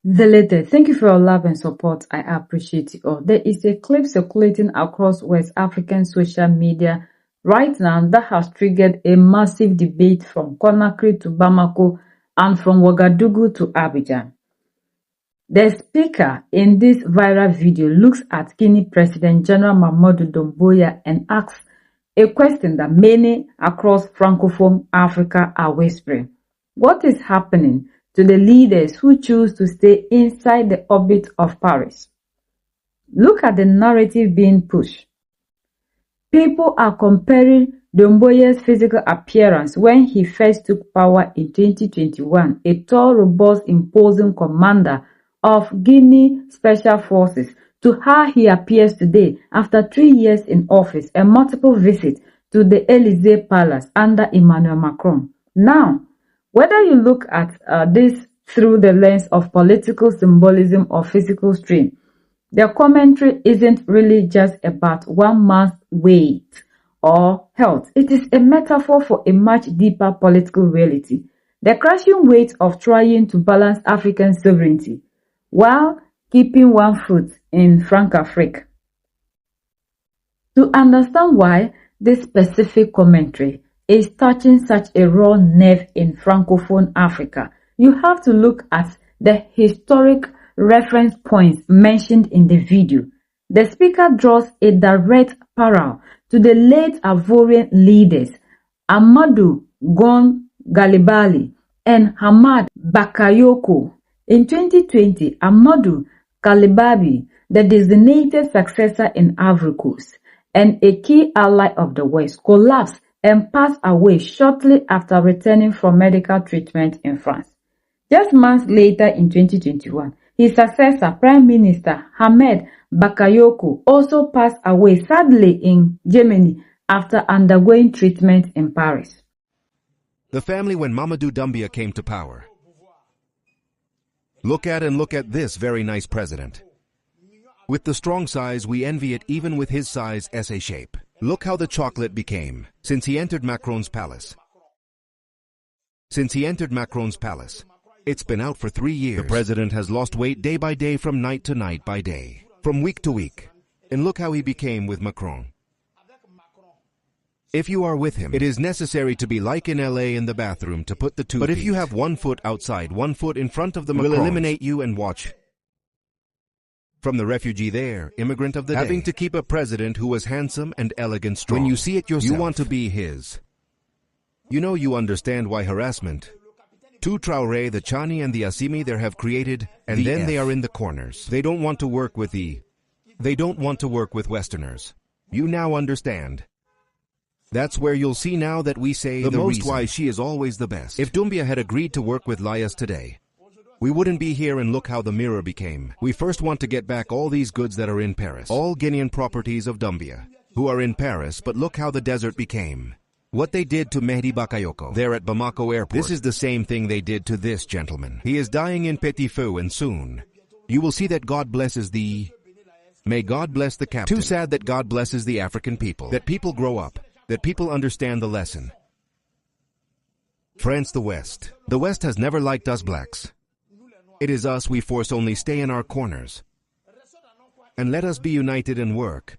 Deleted. Thank you for your love and support. I appreciate it all. There is a clip circulating across West African social media right now that has triggered a massive debate from Conakry to Bamako and from Ouagadougou to Abidjan. The speaker in this viral video looks at Guinea President General Mamadou Doumbouya and asks a question that many across Francophone Africa are whispering. What is happening to the leaders who choose to stay inside the orbit of Paris? Look at the narrative being pushed. People are comparing Doumbouya's physical appearance when he first took power in 2021, a tall, robust, imposing commander of Guinea Special Forces, to how he appears today after 3 years in office and multiple visits to the Élysée Palace under Emmanuel Macron. Now, whether you look at this through the lens of political symbolism or physical strain, the commentary isn't really just about one man's weight or health. It is a metaphor for a much deeper political reality, the crushing weight of trying to balance African sovereignty while keeping one foot in Francafrique. To understand why this specific commentary is touching such a raw nerve in Francophone Africa, you have to look at the historic reference points mentioned in the video. The speaker draws a direct parallel to the late Ivorian leaders Amadou Gon Galibali and Hamad Bakayoko. In 2020, Amadou Kalibabi, the designated successor in Ivory Coast and a key ally of the West, collapsed and passed away shortly after returning from medical treatment in France. Just months later in 2021, his successor, Prime Minister Hamad Bakayoko, also passed away sadly in Germany after undergoing treatment in Paris. The family when Mamadou Doumbouya came to power. Look at this very nice president. With the strong size, we envy it even with his size SA shape. Look how the chocolate became since he entered Macron's palace. It's been out for 3 years. The president has lost weight day by day, from night to night by day, from week to week. And look how he became with Macron. If you are with him, it is necessary to be like in LA in the bathroom to put the two. But if you have 1 foot outside, 1 foot in front of the Macrons, will eliminate you and watch. From the refugee there, immigrant of the having day, to keep a president who was handsome and elegant, strong. When you see it yourself, you want to be his. You know, you understand why harassment. Two Traoré, the Chani and the Assimi there have created, and then they are in the corners. They don't want to work with Westerners. You now understand. That's where you'll see now that we say the most reason why she is always the best. If Doumbouya had agreed to work with Lias today, we wouldn't be here, and look how the mirror became. We first want to get back all these goods that are in Paris. All Guinean properties of Doumbouya, who are in Paris, but look how the desert became. What they did to Mehdi Bakayoko there at Bamako airport. This is the same thing they did to this gentleman. He is dying in Petit Feu, and soon you will see that God blesses the... May God bless the captain. Too sad that God blesses the African people. That people grow up. That people understand the lesson. France, the West. The West has never liked us blacks. It is us we force only stay in our corners. And let us be united and work.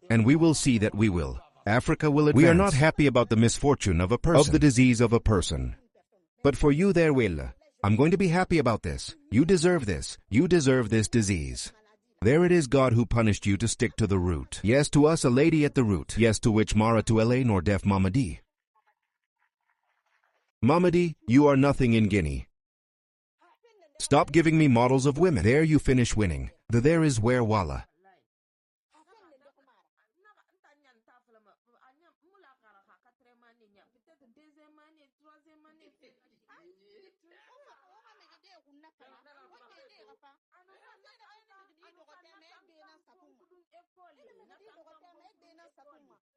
And we will see that we will. Africa will advance. We are not happy about the misfortune of a person, of the disease of a person. But for you there, Willa, I'm going to be happy about this. You deserve this. You deserve this disease. There it is, God who punished you to stick to the root. Yes, to us a lady at the root. Yes, to which Mara to LA nor def Mamadi. Mamadi, you are nothing in Guinea. Stop giving me models of women. There you finish winning. The there is where Walla.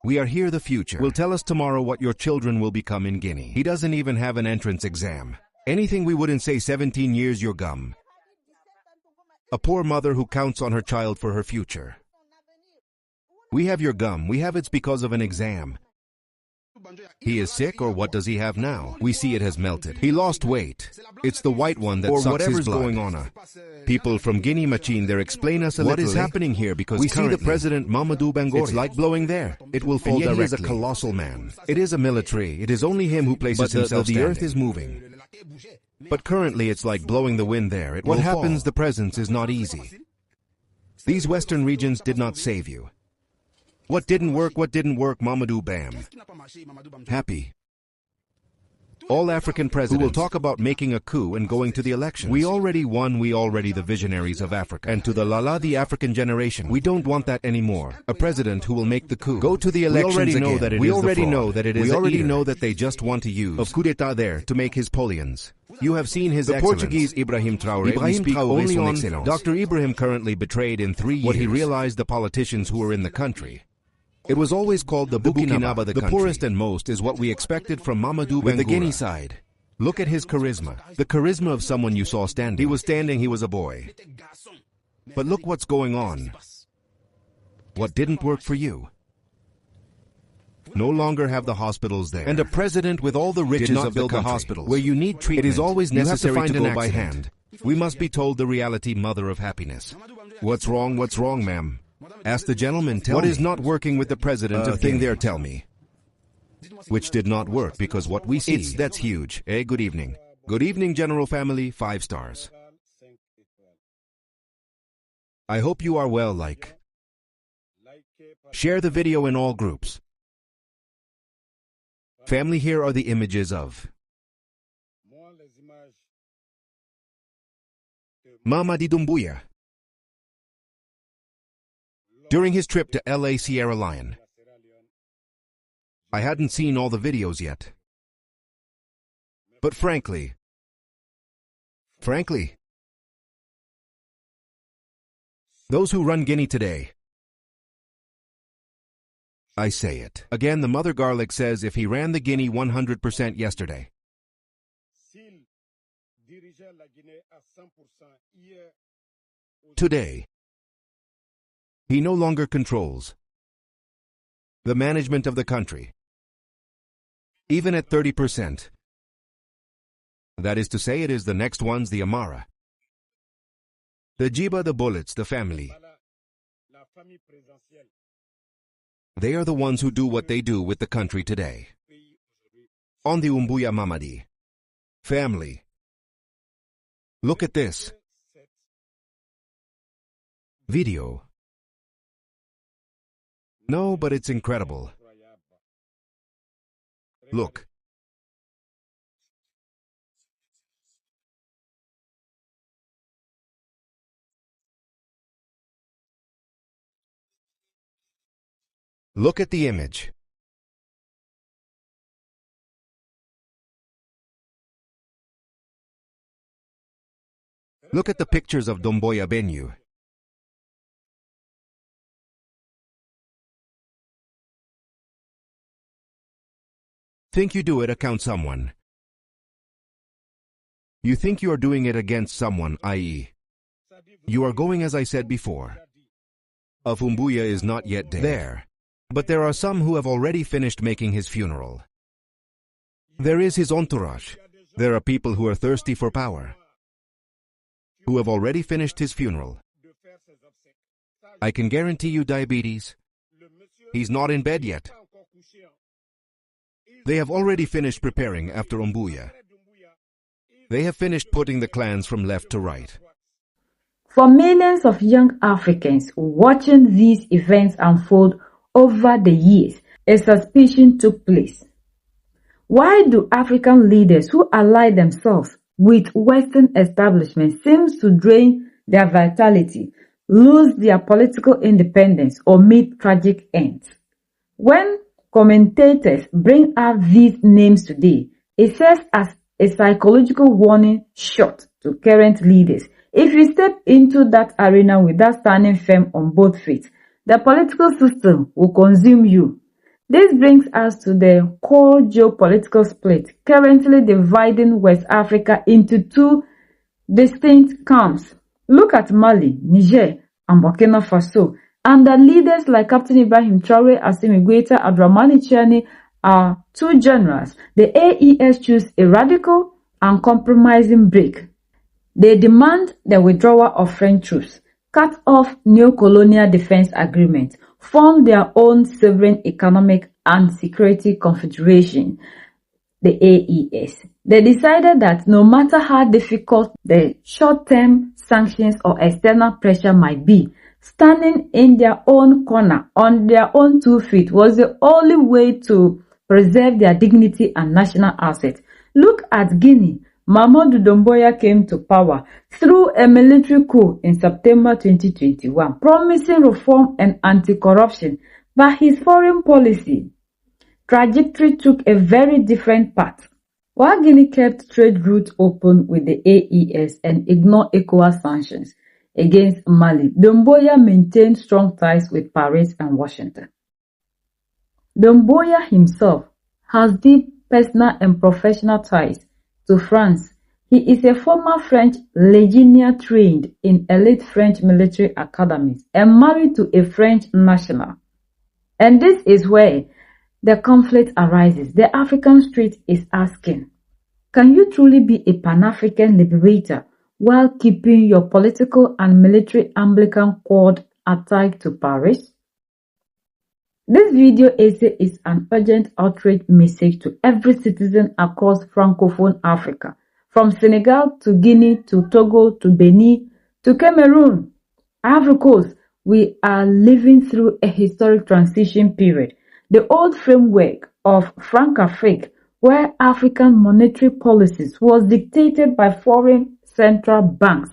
We are here, the future will tell us tomorrow what your children will become in Guinea. He doesn't even have an entrance exam. Anything we wouldn't say 17 years your gum. A poor mother who counts on her child for her future. We have your gum, we have it's because of an exam. He is sick, or what does he have now? We see it has melted. He lost weight. It's the white one that sucks his blood. Going on. People from Guinea Machine there explain us a what is happening here, because we see the president Mamadou Bangori. It's like blowing there. It will fall directly. He is a colossal man. It is a military. It is only him who places himself standing. The earth is moving. But currently it's like blowing the wind there. What happens, the presence is not easy. These western regions did not save you. What didn't work, Mamadou Bam. Happy. All African presidents who will talk about making a coup and going to the elections. We already won, we already the visionaries of Africa. And to the the African generation, we don't want that anymore. A president who will make the coup. Go to the elections again. We already know that it is. We already know that they just want to use of coup d'etat there to make his Polians. You have seen his Portuguese Ibrahim Traoré. Ibrahim Traoré only on excellence. Dr. Ibrahim currently betrayed in 3 years what he realized the politicians who were in the country. It was always called the Burkinaba, the poorest and most is what we expected from Mamadou Bangura. With the Guinea side. Look at his charisma. The charisma of someone you saw standing. He was standing, he was a boy. But look what's going on. What didn't work for you? No longer have the hospitals there. And a president with all the riches of the hospitals. Where you need treatment. It is always necessary to go by hand. We must be told the reality, mother of happiness. What's wrong, ma'am? Ask the gentleman, what is not working with the president of thing there, tell me. Which did not work, because what we see, that's huge. Hey, good evening. Good evening, general family, 5 stars. I hope you are well, like. Share the video in all groups. Family, here are the images of Mamadi Doumbouya. During his trip to LA Sierra Leone. I hadn't seen all the videos yet. But frankly, those who run Guinea today, I say it. Again, the mother garlic says if he ran the Guinea 100% yesterday, today, he no longer controls the management of the country. Even at 30%. That is to say, it is the next ones, the Amara. The Jiba, the Bullets, the family. They are the ones who do what they do with the country today. On the Doumbouya Mamadi family. Look at this video. No, but it's incredible. Look. Look at the image. Look at the pictures of Doumbouya Benue. Think you do it against someone. You think you are doing it against someone, i.e., you are going, as I said before. Doumbouya is not yet there, but there are some who have already finished making his funeral. There is his entourage. There are people who are thirsty for power, who have already finished his funeral. I can guarantee you diabetes. He's not in bed yet. They have already finished preparing after Doumbouya. They have finished putting the clans from left to right. For millions of young Africans watching these events unfold over the years, a suspicion took place. Why do African leaders who ally themselves with Western establishments seem to drain their vitality, lose their political independence, or meet tragic ends? When commentators bring up these names today, it serves as a psychological warning shot to current leaders. If you step into that arena without standing firm on both feet, the political system will consume you. This brings us to the core geopolitical split currently dividing West Africa into 2 distinct camps. Look at Mali, Niger, and Burkina Faso. Under leaders like Captain Ibrahim Traoré, Assimi Goïta, Abdramani Tiani, are two generals. The AES choose a radical and compromising break. They demand the withdrawal of French troops, cut off neo-colonial defense agreements, form their own sovereign economic and security confederation, the AES. They decided that no matter how difficult the short-term sanctions or external pressure might be, standing in their own corner on their own 2 feet was the only way to preserve their dignity and national assets. Look at Guinea. Mamadou Doumbouya came to power through a military coup in September 2021, promising reform and anti-corruption, but his foreign policy trajectory took a very different path. While Guinea kept trade routes open with the AES and ignored ECOWAS sanctions against Mali, Doumbouya maintained strong ties with Paris and Washington. Doumbouya himself has deep personal and professional ties to France. He is a former French legionnaire trained in elite French military academies and married to a French national. And this is where the conflict arises. The African street is asking, can you truly be a Pan-African liberator while keeping your political and military umbilical cord attached to Paris? This video essay is an urgent outrage message to every citizen across Francophone Africa, from Senegal to Guinea to Togo to Benin to Cameroon. Ivory Coast, we are living through a historic transition period. The old framework of Franc-Afrique, where African monetary policies was dictated by foreign central banks.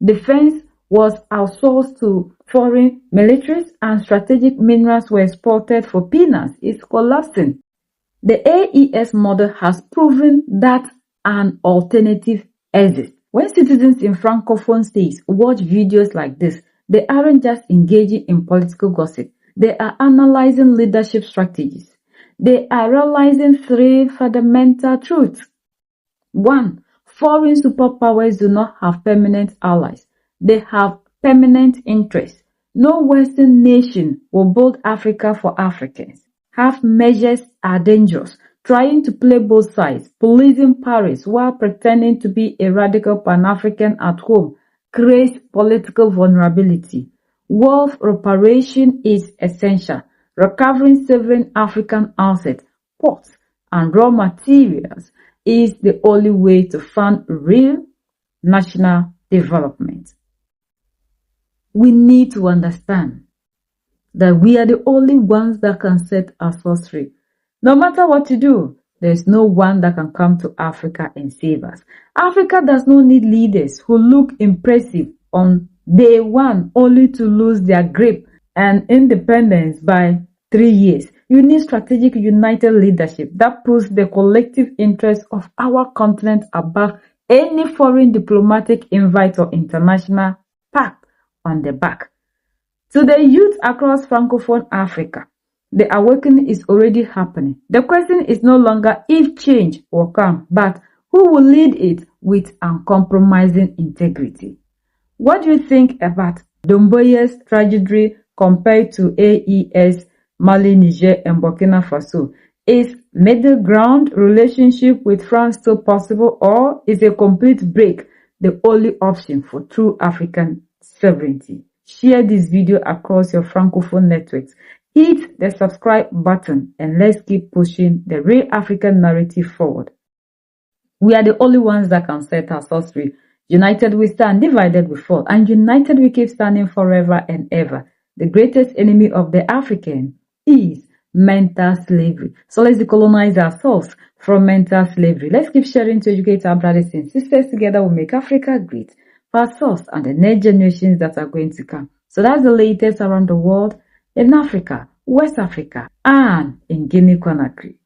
Defense was outsourced to foreign militaries and strategic minerals were exported for peanuts, is collapsing. The AES model has proven that an alternative exists. When citizens in Francophone states watch videos like this, they aren't just engaging in political gossip. They are analyzing leadership strategies. They are realizing 3 fundamental truths. 1. Foreign superpowers do not have permanent allies. They have permanent interests. No Western nation will build Africa for Africans. Half measures are dangerous. Trying to play both sides, policing Paris while pretending to be a radical Pan-African at home, creates political vulnerability. Wealth reparation is essential. Recovering sovereign African assets, ports, and raw materials is the only way to fund real national development. We need to understand that we are the only ones that can set ourselves free. No matter what you do, there's no one that can come to Africa and save us. Africa does not need leaders who look impressive on day one only to lose their grip and independence by 3 years. You need strategic united leadership that puts the collective interests of our continent above any foreign diplomatic invite or international pat on the back. To the youth across Francophone Africa, the awakening is already happening. The question is no longer if change will come, but who will lead it with uncompromising integrity. What do you think about Doumbouya's trajectory compared to AES, Mali, Niger, and Burkina Faso? Is middle ground relationship with France still possible, or is a complete break the only option for true African sovereignty? Share this video across your Francophone networks. Hit the subscribe button and let's keep pushing the real African narrative forward. We are the only ones that can set ourselves free. United we stand, divided we fall, and united we keep standing forever and ever. The greatest enemy of the African is mental slavery. So let's decolonize ourselves from mental slavery. Let's keep sharing to educate our brothers and sisters. Together we'll make Africa great for ourselves and the next generations that are going to come. So that's the latest around the world, in Africa, West Africa, and in Guinea-Conakry.